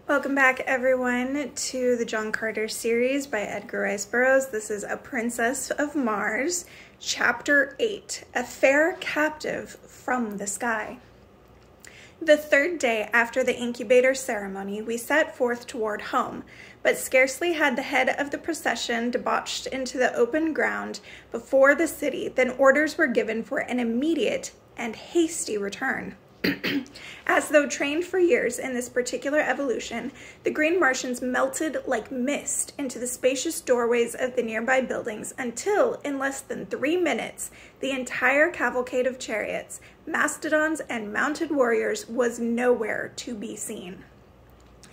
Welcome back, everyone, to the John Carter series by Edgar Rice Burroughs. This is A Princess of Mars, Chapter 8, A Fair Captive from the Sky. The third day after the incubator ceremony, we set forth toward home, but scarcely had the head of the procession debouched into the open ground before the city than orders were given for an immediate and hasty return. As though trained for years in this particular evolution, the green Martians melted like mist into the spacious doorways of the nearby buildings until, in less than 3 minutes, the entire cavalcade of chariots, mastodons, and mounted warriors was nowhere to be seen.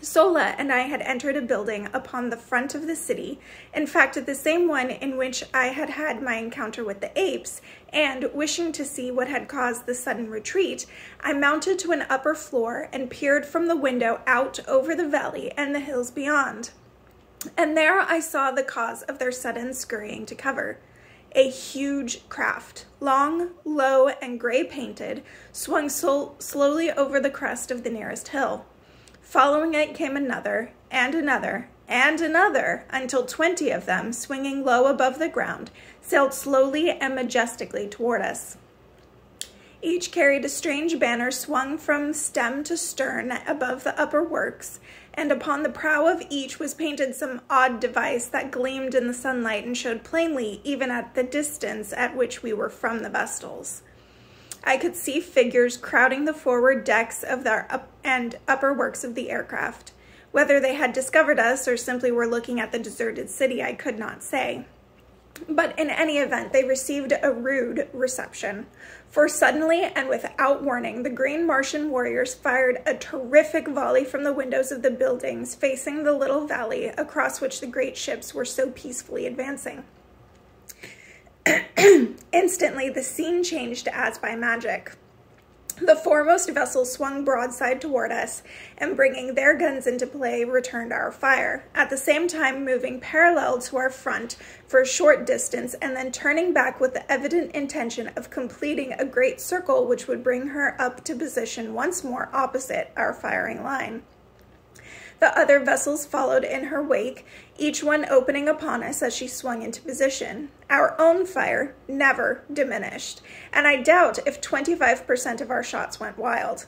Sola and I had entered a building upon the front of the city, in fact, the same one in which I had had my encounter with the apes, and, wishing to see what had caused the sudden retreat, I mounted to an upper floor and peered from the window out over the valley and the hills beyond. And there I saw the cause of their sudden scurrying to cover. A huge craft, long, low, and gray-painted, swung slowly over the crest of the nearest hill. Following it came another, and another, and another, until 20 of them, swinging low above the ground, sailed slowly and majestically toward us. Each carried a strange banner swung from stem to stern above the upper works, and upon the prow of each was painted some odd device that gleamed in the sunlight and showed plainly even at the distance at which we were from the vestals. I could see figures crowding the forward decks of the upper works of the aircraft. Whether they had discovered us or simply were looking at the deserted city, I could not say. But in any event, they received a rude reception. For suddenly and without warning, the green Martian warriors fired a terrific volley from the windows of the buildings facing the little valley across which the great ships were so peacefully advancing. Instantly, the scene changed as by magic. The foremost vessel swung broadside toward us, and bringing their guns into play, returned our fire, at the same time moving parallel to our front for a short distance, and then turning back with the evident intention of completing a great circle which would bring her up to position once more opposite our firing line. The other vessels followed in her wake, each one opening upon us as she swung into position. Our own fire never diminished, and I doubt if 25% of our shots went wild.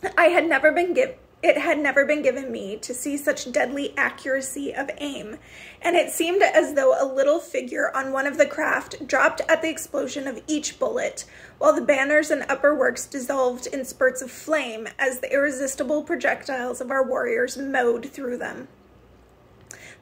It had never been given me to see such deadly accuracy of aim, and it seemed as though a little figure on one of the craft dropped at the explosion of each bullet, while the banners and upper works dissolved in spurts of flame as the irresistible projectiles of our warriors mowed through them.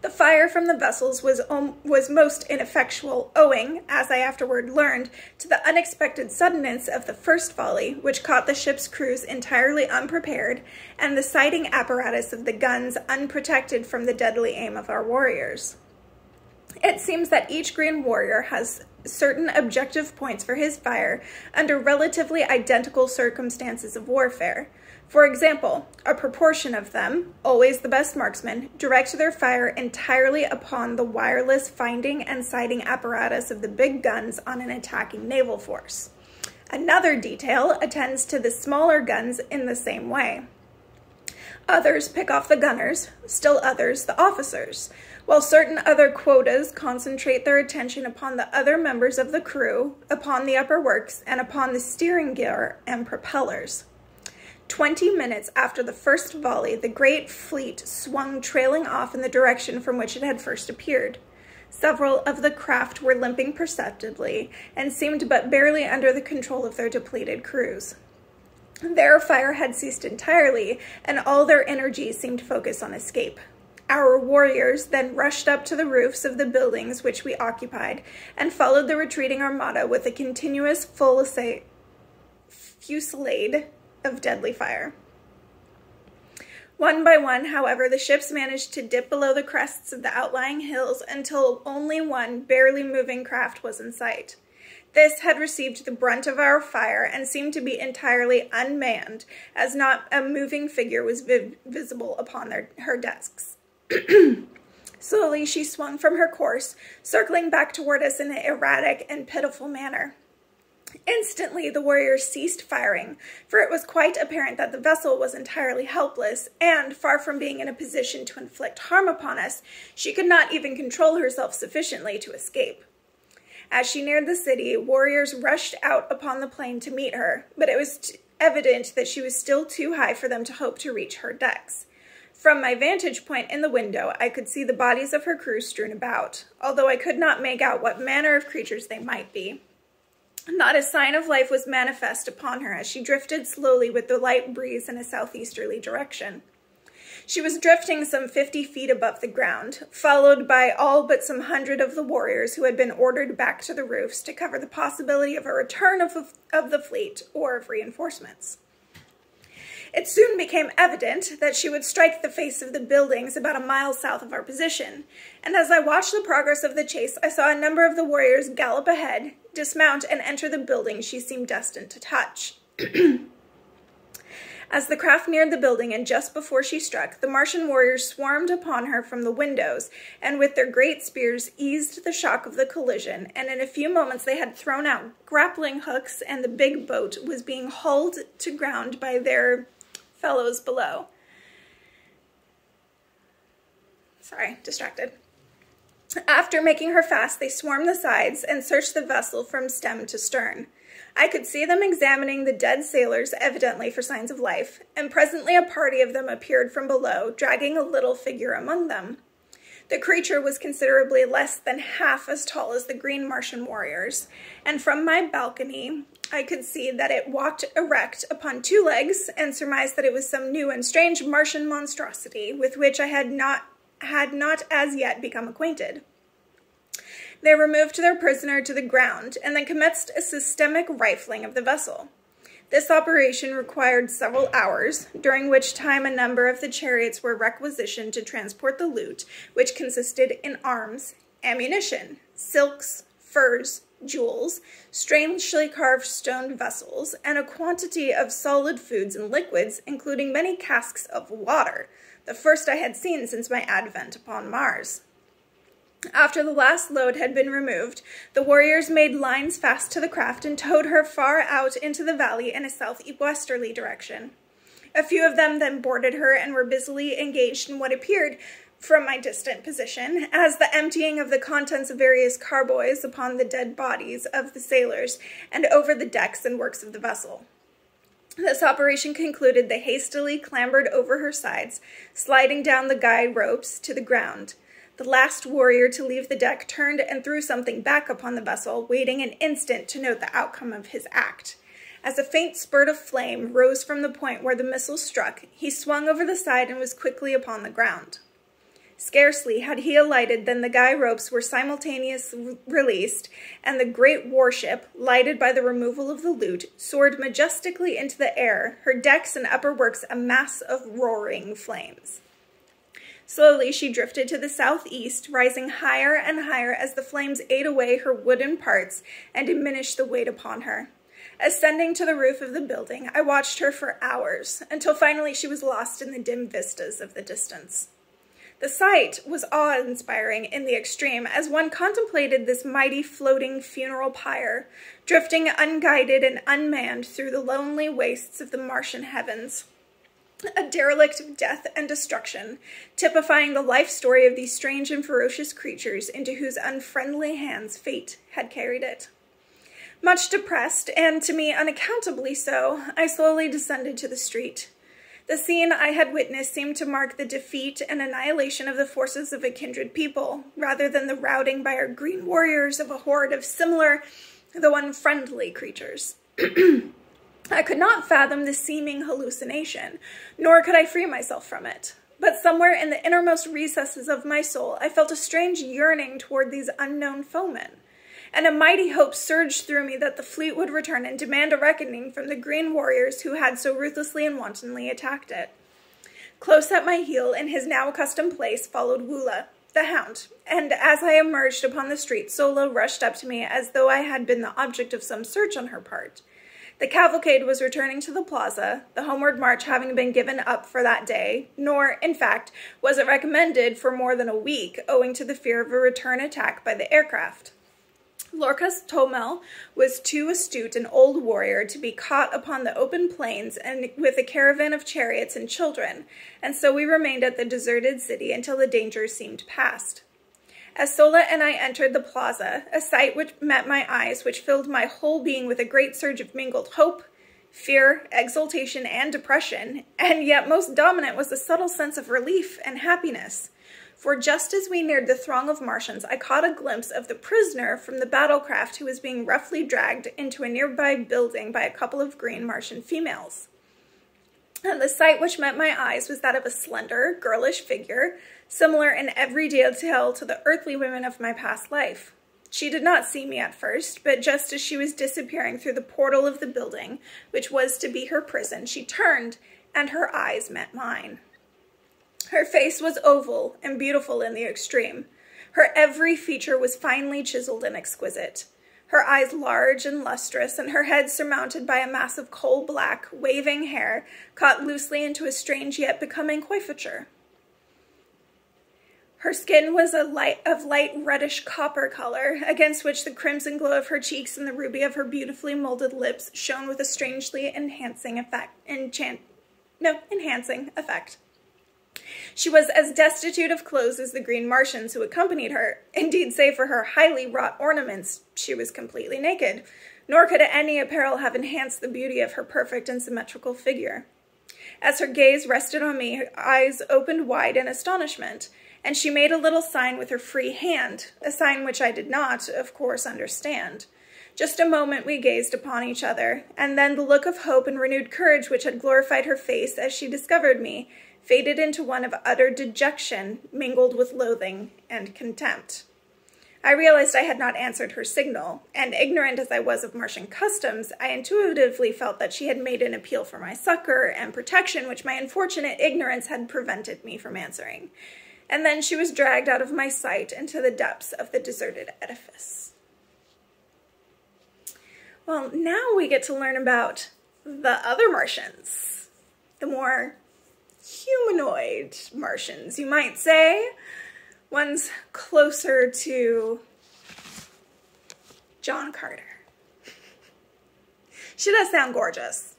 The fire from the vessels was most ineffectual, owing, as I afterward learned, to the unexpected suddenness of the first volley, which caught the ship's crews entirely unprepared, and the sighting apparatus of the guns unprotected from the deadly aim of our warriors. It seems that each green warrior has certain objective points for his fire under relatively identical circumstances of warfare. For example, a proportion of them, always the best marksmen, direct their fire entirely upon the wireless finding and sighting apparatus of the big guns on an attacking naval force. Another detail attends to the smaller guns in the same way. Others pick off the gunners, still others the officers, while certain other quotas concentrate their attention upon the other members of the crew, upon the upper works, and upon the steering gear and propellers. 20 minutes after the first volley, the great fleet swung trailing off in the direction from which it had first appeared. Several of the craft were limping perceptibly and seemed but barely under the control of their depleted crews. Their fire had ceased entirely, and all their energy seemed focused on escape. Our warriors then rushed up to the roofs of the buildings which we occupied and followed the retreating armada with a continuous fusillade of deadly fire. One by one, however, the ships managed to dip below the crests of the outlying hills until only one barely moving craft was in sight. This had received the brunt of our fire and seemed to be entirely unmanned, as not a moving figure was visible upon her decks. Slowly she swung from her course, circling back toward us in an erratic and pitiful manner. Instantly, the warriors ceased firing, for it was quite apparent that the vessel was entirely helpless, and, far from being in a position to inflict harm upon us, she could not even control herself sufficiently to escape. As she neared the city, warriors rushed out upon the plain to meet her, but it was evident that she was still too high for them to hope to reach her decks. From my vantage point in the window, I could see the bodies of her crew strewn about, although I could not make out what manner of creatures they might be. Not a sign of life was manifest upon her as she drifted slowly with the light breeze in a southeasterly direction. She was drifting some 50 feet above the ground, followed by all but some 100 of the warriors who had been ordered back to the roofs to cover the possibility of a return of the fleet or of reinforcements. It soon became evident that she would strike the face of the buildings about a mile south of our position, and as I watched the progress of the chase, I saw a number of the warriors gallop ahead, dismount, and enter the building she seemed destined to touch. As the craft neared the building and just before she struck, the Martian warriors swarmed upon her from the windows, and with their great spears eased the shock of the collision, and in a few moments they had thrown out grappling hooks, and the big boat was being hauled to ground by their fellows below. Sorry, distracted. After making her fast, they swarmed the sides and searched the vessel from stem to stern. I could see them examining the dead sailors, evidently for signs of life, and presently a party of them appeared from below, dragging a little figure among them. The creature was considerably less than half as tall as the green Martian warriors, and from my balcony I could see that it walked erect upon two legs, and surmised that it was some new and strange Martian monstrosity with which I had not as yet become acquainted. They removed their prisoner to the ground, and then commenced a systematic rifling of the vessel. This operation required several hours, during which time a number of the chariots were requisitioned to transport the loot, which consisted in arms, ammunition, silks, furs, jewels, strangely carved stone vessels, and a quantity of solid foods and liquids, including many casks of water, the first I had seen since my advent upon Mars. After the last load had been removed, the warriors made lines fast to the craft and towed her far out into the valley in a southwesterly direction. A few of them then boarded her and were busily engaged in what appeared, from my distant position, as the emptying of the contents of various carboys upon the dead bodies of the sailors and over the decks and works of the vessel. This operation concluded, they hastily clambered over her sides, sliding down the guy ropes to the ground. The last warrior to leave the deck turned and threw something back upon the vessel, waiting an instant to note the outcome of his act. As a faint spurt of flame rose from the point where the missile struck, he swung over the side and was quickly upon the ground. Scarcely had he alighted than the guy ropes were simultaneously released, and the great warship, lighted by the removal of the loot, soared majestically into the air, her decks and upper works a mass of roaring flames. Slowly she drifted to the southeast, rising higher and higher as the flames ate away her wooden parts and diminished the weight upon her. Ascending to the roof of the building, I watched her for hours, until finally she was lost in the dim vistas of the distance. The sight was awe-inspiring in the extreme as one contemplated this mighty floating funeral pyre, drifting unguided and unmanned through the lonely wastes of the Martian heavens. A derelict of death and destruction, typifying the life story of these strange and ferocious creatures into whose unfriendly hands fate had carried it. Much depressed, and to me unaccountably so, I slowly descended to the street. The scene I had witnessed seemed to mark the defeat and annihilation of the forces of a kindred people, rather than the routing by our green warriors of a horde of similar, though unfriendly, creatures. I could not fathom the seeming hallucination, nor could I free myself from it. But somewhere in the innermost recesses of my soul, I felt a strange yearning toward these unknown foemen, and a mighty hope surged through me that the fleet would return and demand a reckoning from the green warriors who had so ruthlessly and wantonly attacked it. Close at my heel, in his now accustomed place, followed Woola, the hound, and as I emerged upon the street, Sola rushed up to me as though I had been the object of some search on her part. The cavalcade was returning to the plaza, the homeward march having been given up for that day, nor, in fact, was it recommended for more than a week, owing to the fear of a return attack by the aircraft. Lorcas Tomel was too astute an old warrior to be caught upon the open plains and with a caravan of chariots and children, and so we remained at the deserted city until the danger seemed past. As Sola and I entered the plaza, a sight which met my eyes, which filled my whole being with a great surge of mingled hope, fear, exultation, and depression, and yet most dominant was a subtle sense of relief and happiness. For just as we neared the throng of Martians, I caught a glimpse of the prisoner from the battlecraft who was being roughly dragged into a nearby building by a couple of green Martian females. And the sight which met my eyes was that of a slender, girlish figure, similar in every detail to the earthly women of my past life. She did not see me at first, but just as she was disappearing through the portal of the building, which was to be her prison, she turned, and her eyes met mine. Her face was oval and beautiful in the extreme. Her every feature was finely chiseled and exquisite. Her eyes large and lustrous, and her head surmounted by a mass of coal-black, waving hair caught loosely into a strange yet becoming coiffure. Her skin was of light reddish copper color, against which the crimson glow of her cheeks and the ruby of her beautifully molded lips shone with a strangely enhancing effect. She was as destitute of clothes as the green Martians who accompanied her. Indeed, save for her highly wrought ornaments, she was completely naked, nor could any apparel have enhanced the beauty of her perfect and symmetrical figure. As her gaze rested on me, her eyes opened wide in astonishment, and she made a little sign with her free hand, a sign which I did not, of course, understand. Just a moment we gazed upon each other, and then the look of hope and renewed courage which had glorified her face as she discovered me faded into one of utter dejection mingled with loathing and contempt. I realized I had not answered her signal, and ignorant as I was of Martian customs, I intuitively felt that she had made an appeal for my succor and protection which my unfortunate ignorance had prevented me from answering. And then she was dragged out of my sight into the depths of the deserted edifice. Well, now we get to learn about the other Martians, the more humanoid Martians, you might say. One's closer to John Carter. She does sound gorgeous.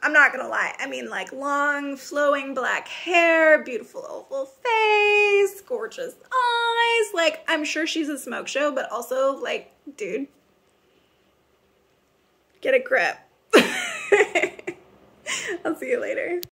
I'm not gonna lie. I mean, like, long, flowing black hair, beautiful oval face, gorgeous eyes. Like, I'm sure she's a smoke show, but also, like, dude, get a grip. I'll see you later.